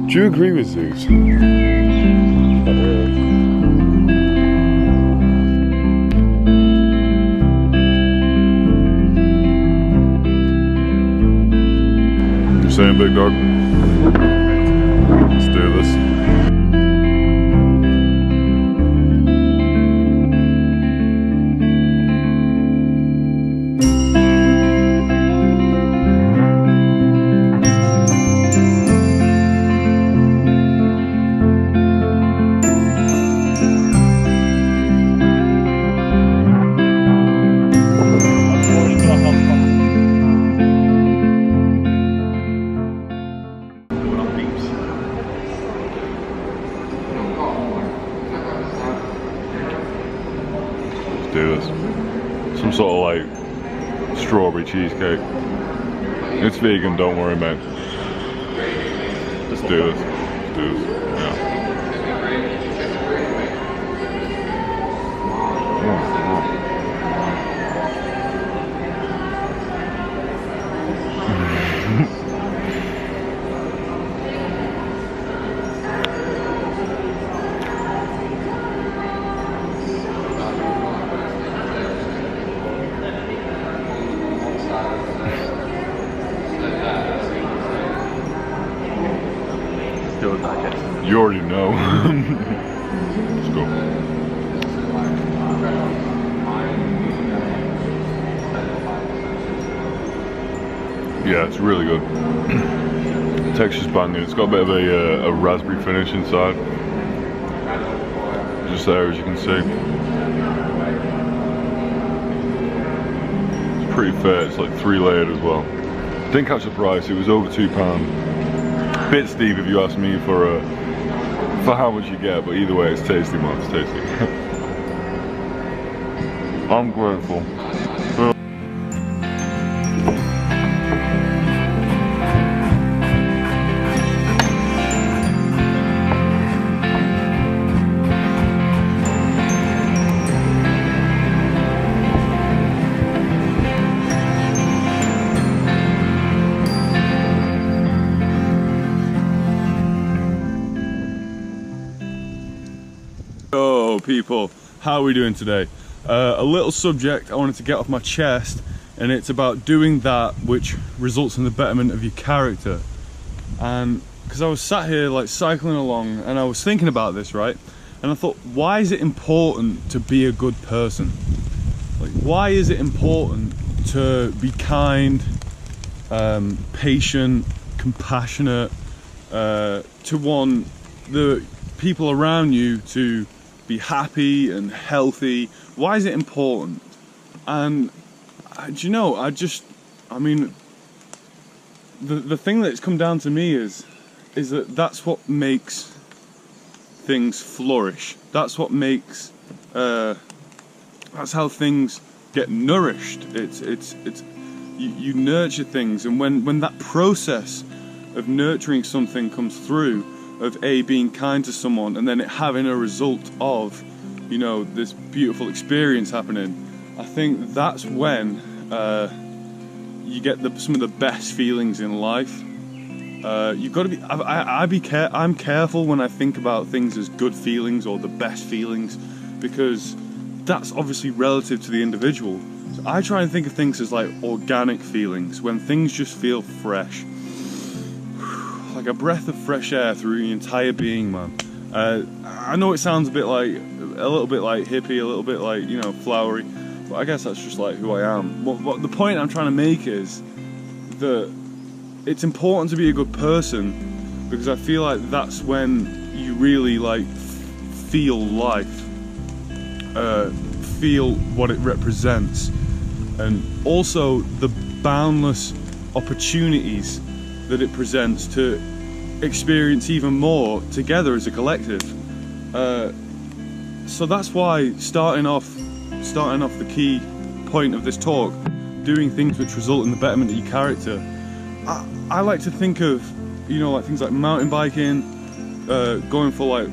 Do you agree with Zeus? You saying, big dog? Let's do this. Do this. Some sort of like strawberry cheesecake. It's vegan, don't worry, mate. Let's do this. Let's do this. Yeah. You already know. Let's go. Yeah, it's really good. Texture's banging. It's got a bit of a raspberry finish inside. Just there, as you can see. It's pretty fair. It's like 3-layered as well. Didn't catch the price. It was over £2. Bit steep if you ask me for how much you get, but either way, it's tasty, man. It's tasty. I'm grateful. Hello people, how are we doing today? A little subject I wanted to get off my chest, and it's about doing that which results in the betterment of your character. And because I was sat here like cycling along and I was thinking about this, right? And I thought, why is it important to be a good person? Like, why is it important to be kind, patient, compassionate, to want the people around you to be happy and healthy? Why is it important? And do you know, I mean, the thing that's come down to me is that that's what makes things flourish. That's what makes that's how things get nourished. It's you nurture things, and when that process of nurturing something comes through, of being kind to someone and then it having a result of, you know, this beautiful experience happening, I think that's when you get some of the best feelings in life. You've got to be. I'm careful when I think about things as good feelings or the best feelings, because that's obviously relative to the individual. So I try and think of things as like organic feelings, when things just feel fresh. Like a breath of fresh air through your entire being, man. I know it sounds a little bit like hippie, a little bit like, you know, flowery, but I guess that's just like who I am. What the point I'm trying to make is that it's important to be a good person, because I feel like that's when you really like feel life, feel what it represents, and also the boundless opportunities that it presents to experience even more together as a collective. So that's why starting off the key point of this talk, doing things which result in the betterment of your character, I like to think of, you know, like things like mountain biking, going for like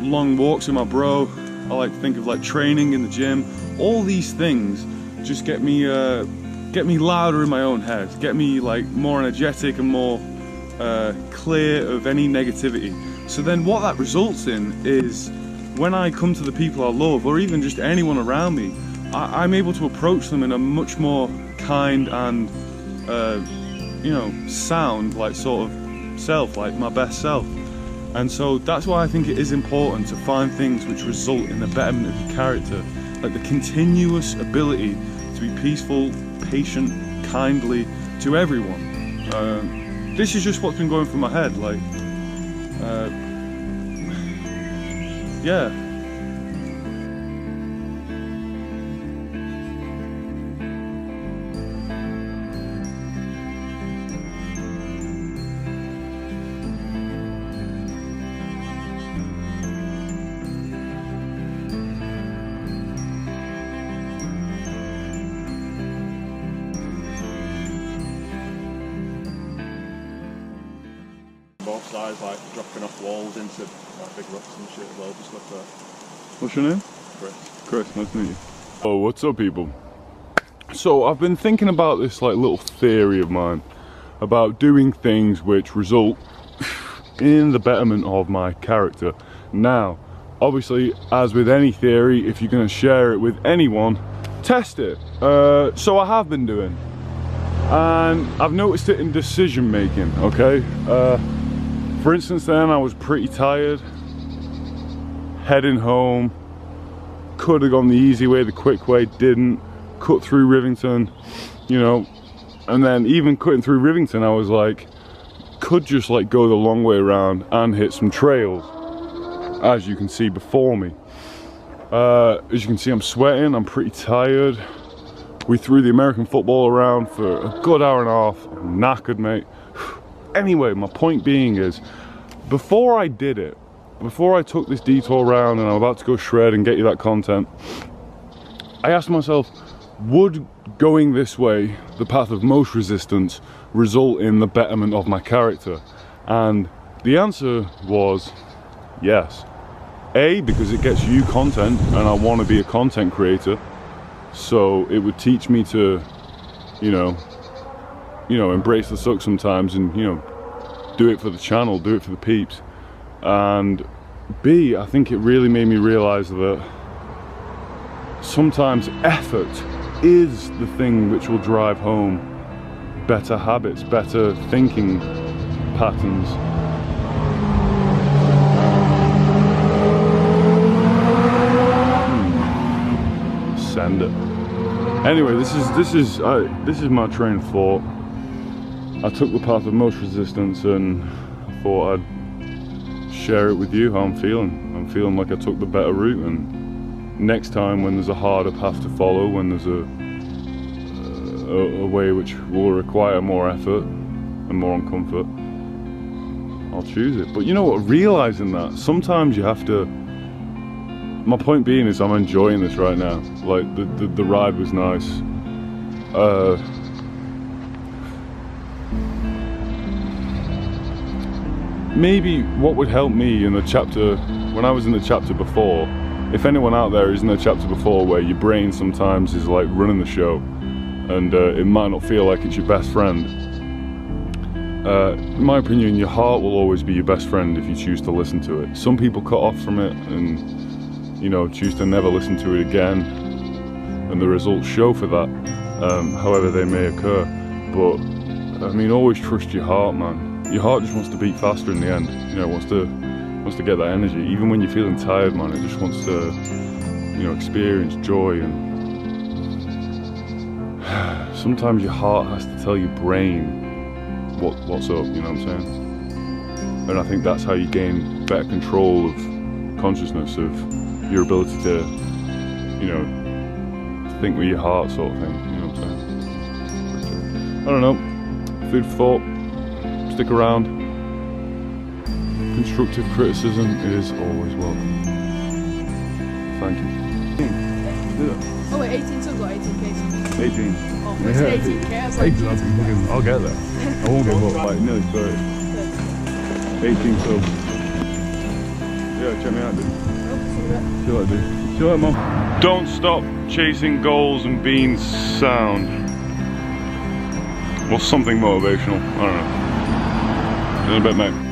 long walks with my bro. I like to think of like training in the gym. All these things just get me louder in my own head, get me like more energetic and more clear of any negativity. So then what that results in is, when I come to the people I love, or even just anyone around me, I'm able to approach them in a much more kind and you know, sound like sort of self, like my best self. And so that's why I think it is important to find things which result in the betterment of your character, like the continuous ability to be peaceful, patient, kindly to everyone. This is just what's been going through my head, like, yeah. Both sides, like dropping off walls into like big rocks and shit as well, just like that. What's your name? Chris, nice to meet you. Oh, what's up, people? So I've been thinking about this like little theory of mine about doing things which result in the betterment of my character. Now, obviously, as with any theory, if you're going to share it with anyone, test it. So I have been doing, and I've noticed it in decision making. Okay, for instance, then I was pretty tired, heading home. Could have gone the easy way, the quick way, didn't. Cut through Rivington, you know, and then even cutting through Rivington, I was like, could just like go the long way around and hit some trails, as you can see before me. As you can see, I'm sweating, I'm pretty tired. We threw the American football around for a good hour and a half. I'm knackered, mate. Anyway, my point being is, before I did it, before I took this detour round and I'm about to go shred and get you that content, I asked myself, would going this way, the path of most resistance, result in the betterment of my character? And the answer was yes. A, because it gets you content, and I want to be a content creator, so it would teach me to, you know, embrace the suck sometimes, and, you know, do it for the channel, do it for the peeps. And B, I think it really made me realize that sometimes effort is the thing which will drive home better habits, better thinking patterns. Send it. Anyway, this is my train of thought. I took the path of most resistance, and I thought I'd share it with you how I'm feeling. I'm feeling like I took the better route, and next time when there's a harder path to follow, when there's a way which will require more effort and more uncomfort, I'll choose it. But you know what, realizing that sometimes you have to, my point being is I'm enjoying this right now. Like the ride was nice. Maybe what would help me in the chapter, when I was in the chapter before, if anyone out there is in the chapter before where your brain sometimes is like running the show, and it might not feel like it's your best friend, in my opinion, your heart will always be your best friend if you choose to listen to it. Some people cut off from it and, you know, choose to never listen to it again, and the results show for that, however they may occur. But I mean, always trust your heart, man. Your heart just wants to beat faster in the end. You know, wants to get that energy. Even when you're feeling tired, man, it just wants to, you know, experience joy. And sometimes your heart has to tell your brain what's up, you know what I'm saying? And I think that's how you gain better control of consciousness, of your ability to, you know, think with your heart, sort of thing, you know what I'm saying? I don't know, food for thought, stick around. Constructive criticism is always welcome. Thank you. Oh wait, 18 subs or 18k subs? 18. Oh, it's 18k, I was like, I'll get there. I won't give up, like, nearly 30. 18 subs. Yeah, check me out, dude. See you later, dude. See you later, Mum. Don't stop chasing goals and being sound. Or something motivational, I don't know. In a bit, mate.